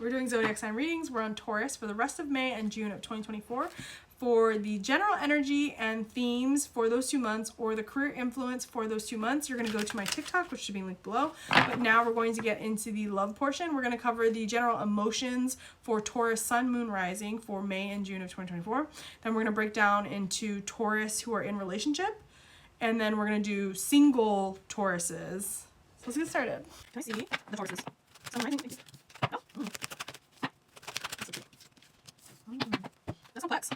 We're doing zodiac sign readings. We're on Taurus for the rest of May and June of 2024. For the general energy and themes for those 2 months, or the career influence for those 2 months, you're going to go to my TikTok, which should be linked below. But now we're going to get into the love portion. We're going to cover the general emotions for Taurus sun, moon, rising for May and June of 2024. Then we're going to break down into Taurus who are in relationship. And then we're going to do single Tauruses. So let's get started. Can I see the Tauruses? Sun, rising, oh. That's complex.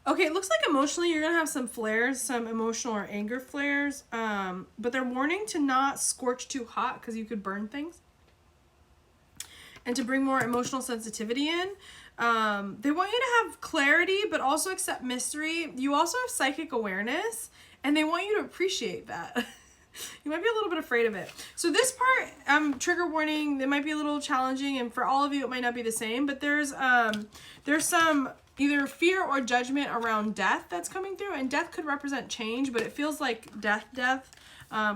Okay, it looks like emotionally you're going to have some flares, some emotional or anger flares, but they're warning to not scorch too hot because you could burn things, and to bring more emotional sensitivity in. They want you to have clarity, but also accept mystery. You also have psychic awareness, and they want you to appreciate that. You might be a little bit afraid of it. So this part, trigger warning, it might be a little challenging, and for all of you it might not be the same, but there's some either fear or judgment around death that's coming through, and death could represent change, but it feels like death,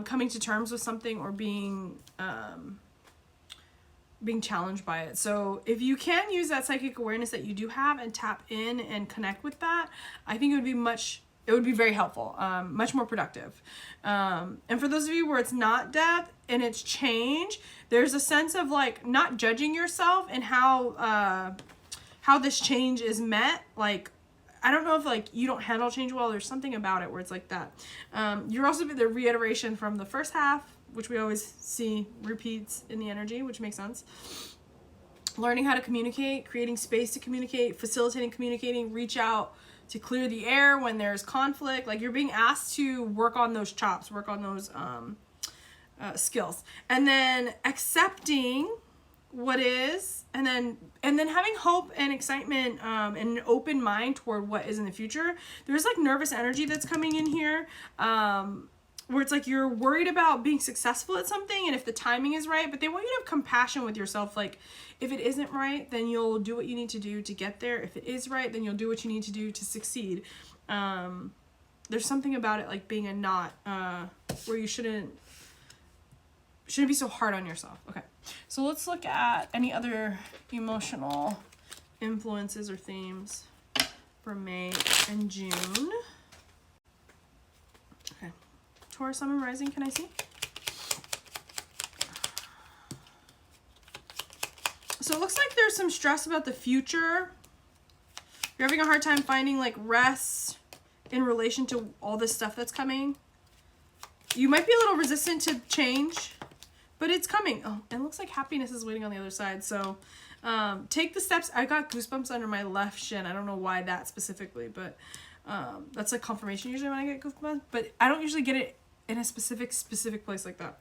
coming to terms with something or being challenged by it. So if you can use that psychic awareness that you do have and tap in and connect with that, I think it would be very helpful, much more productive. And for those of you where it's not death and it's change, there's a sense of like not judging yourself and how this change is met. Like, I don't know if like you don't handle change well. There's something about it where it's like that. You're also the reiteration from the first half, which we always see repeats in the energy, which makes sense. Learning how to communicate, creating space to communicate, facilitating communicating, reach out to clear the air when there's conflict. Like, you're being asked to work on those chops, work on those skills. And then accepting what is, and then having hope and excitement, and an open mind toward what is in the future. There's like nervous energy that's coming in here, where it's like you're worried about being successful at something and if the timing is right, but they want you to have compassion with yourself. Like, if it isn't right, then you'll do what you need to do to get there. If it is right, then you'll do what you need to do to succeed. There's something about it like being a knot, where you shouldn't be so hard on yourself. Okay, so let's look at any other emotional influences or themes for May and June. Okay, Taurus, sun, and rising, can I see? So it looks like there's some stress about the future. You're having a hard time finding like rest in relation to all this stuff that's coming. You might be a little resistant to change, but it's coming. Oh, it looks like happiness is waiting on the other side. So take the steps. I got goosebumps under my left shin. I don't know why that specifically, but that's like confirmation usually when I get goosebumps. But I don't usually get it in a specific place like that.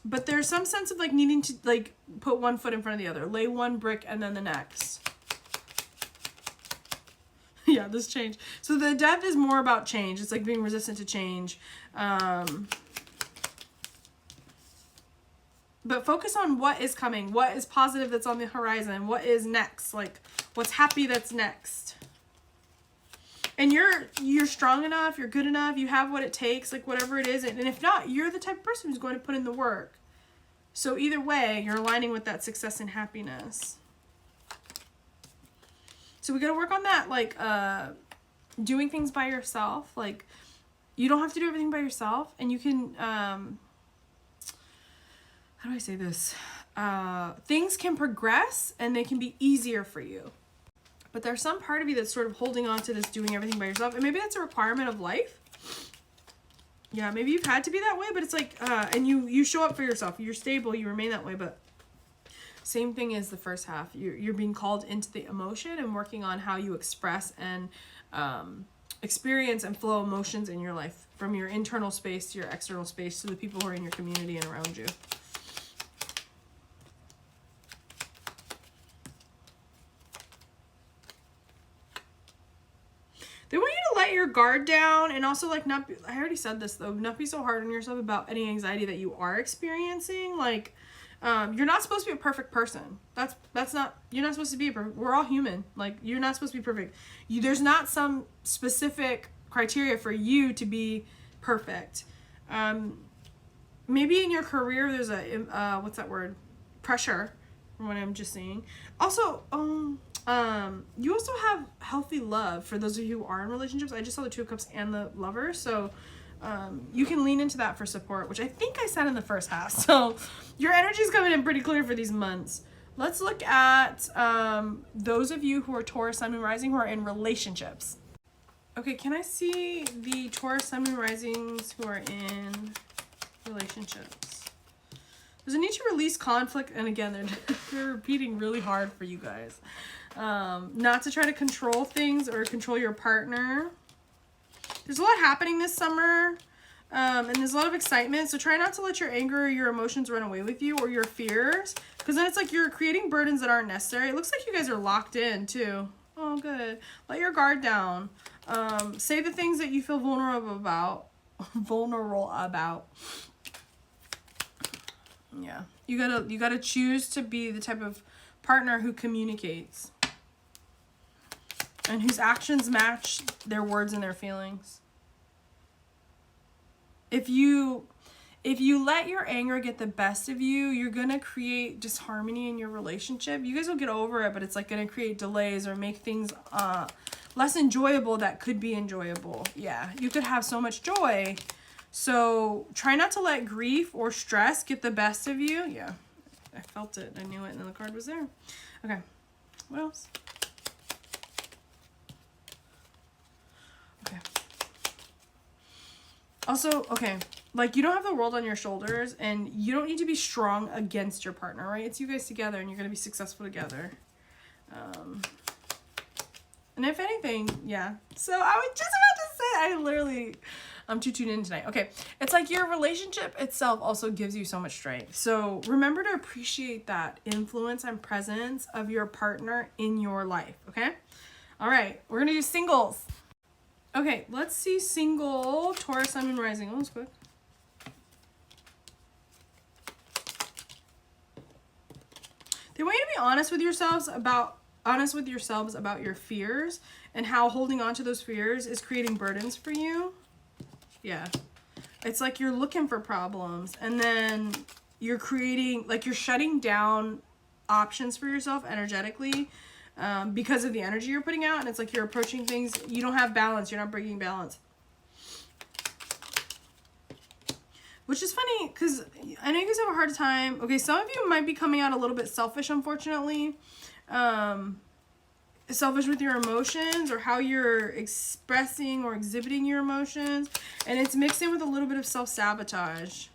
But there's some sense of like needing to like put one foot in front of the other. Lay one brick and then the next. Yeah, this change. So the death is more about change. It's like being resistant to change. But focus on what is coming, what is positive that's on the horizon, what is next, like what's happy that's next. And you're strong enough, you're good enough, you have what it takes, like whatever it is. And if not, you're the type of person who's going to put in the work. So either way, you're aligning with that success and happiness. So we got to work on that, like doing things by yourself. Like, you don't have to do everything by yourself, and you can, how do I say this? Things can progress and they can be easier for you. But there's some part of you that's sort of holding on to this doing everything by yourself. And maybe that's a requirement of life. Yeah, maybe you've had to be that way, but it's like, and you show up for yourself. You're stable, you remain that way, but same thing as the first half. You're being called into the emotion and working on how you express and experience and flow emotions in your life, from your internal space to your external space to the people who are in your community and around you. They want you to let your guard down, and also like not be, I already said this though, not be so hard on yourself about any anxiety that you are experiencing. Like you're not supposed to be a perfect person. That's not, you're not supposed to be we're all human. Like you're not supposed to be perfect. There's not some specific criteria for you to be perfect. Maybe in your career there's a what's that word, pressure, from what I'm just seeing. Also you also have healthy love for those of you who are in relationships. I just saw the Two of Cups and the Lover, so you can lean into that for support, which I think I said in the first half. So your energy is coming in pretty clear for these months. Let's look at those of you who are Taurus, Sun, Moon, Rising, who are in relationships. Okay, can I see the Taurus, Sun, Moon, Risings who are in relationships? There's a need to release conflict, and again, they're repeating really hard for you guys. Not to try to control things or control your partner. There's a lot happening this summer, and there's a lot of excitement, so try not to let your anger or your emotions run away with you, or your fears, because then it's like you're creating burdens that aren't necessary. It looks like you guys are locked in too. Oh, good. Let your guard down. Say the things that you feel vulnerable about. Yeah, you gotta choose to be the type of partner who communicates and whose actions match their words and their feelings. If you let your anger get the best of you, you're gonna create disharmony in your relationship. You guys will get over it, but it's like gonna create delays or make things less enjoyable that could be enjoyable. Yeah, you could have so much joy. So try not to let grief or stress get the best of you. Yeah, I felt it. I knew it, and then the card was there. Okay, what else? Okay. Also, okay, like you don't have the world on your shoulders, and you don't need to be strong against your partner, right? It's you guys together, and you're going to be successful together. And if anything, yeah. So I was just about to say, I'm too tuned in tonight. Okay, it's like your relationship itself also gives you so much strength. So remember to appreciate that influence and presence of your partner in your life, okay? All right, we're going to do singles. Okay, let's see single Taurus, Sun, Moon, Rising. Oh, that's quick. They want you to be honest with yourselves about your fears and how holding on to those fears is creating burdens for you. Yeah. It's like you're looking for problems, and then you're creating, like you're shutting down options for yourself energetically because of the energy you're putting out, and it's like you're approaching things, you don't have balance, you're not bringing balance. Which is funny, because I know you guys have a hard time. Okay, some of you might be coming out a little bit selfish, unfortunately. Selfish with your emotions or how you're expressing or exhibiting your emotions. And it's mixed in with a little bit of self-sabotage.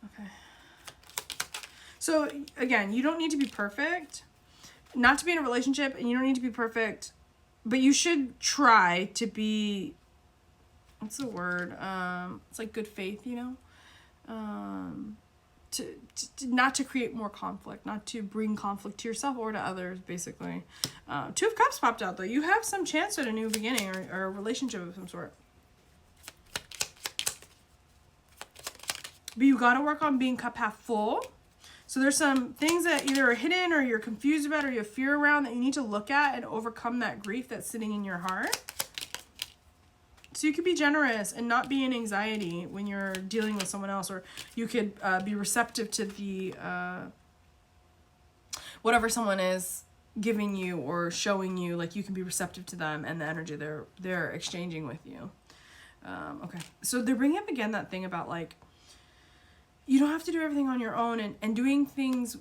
Okay. So, again, you don't need to be perfect. Not to be in a relationship, and you don't need to be perfect. But you should try to be... What's the word? It's like good faith, you know? To not to create more conflict, not to bring conflict to yourself or to others, basically. Two of Cups popped out, though. You have some chance at a new beginning or a relationship of some sort. But you got to work on being cup half full. So there's some things that either are hidden or you're confused about or you have fear around that you need to look at and overcome that grief that's sitting in your heart. So you could be generous and not be in anxiety when you're dealing with someone else, or you could be receptive to the whatever someone is giving you or showing you. Like you can be receptive to them and the energy they're exchanging with you. Okay, so they're bringing up again that thing about like you don't have to do everything on your own, and doing things.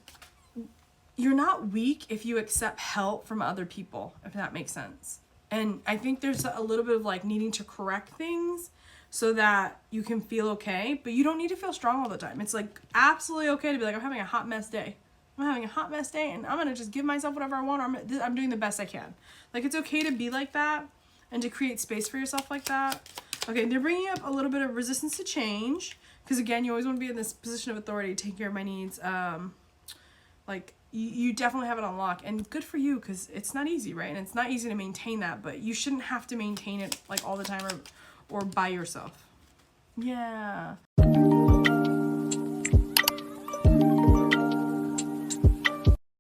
You're not weak if you accept help from other people, if that makes sense. And I think there's a little bit of like needing to correct things so that you can feel okay, but you don't need to feel strong all the time. It's like absolutely okay to be like, I'm having a hot mess day. I'm having a hot mess day, and I'm going to just give myself whatever I want. I'm doing the best I can. Like it's okay to be like that and to create space for yourself like that. Okay, they're bringing up a little bit of resistance to change because again, you always want to be in this position of authority, take care of my needs. Like, you definitely have it on lock, and good for you, because it's not easy, right? And it's not easy to maintain that, but you shouldn't have to maintain it like all the time or by yourself. Yeah.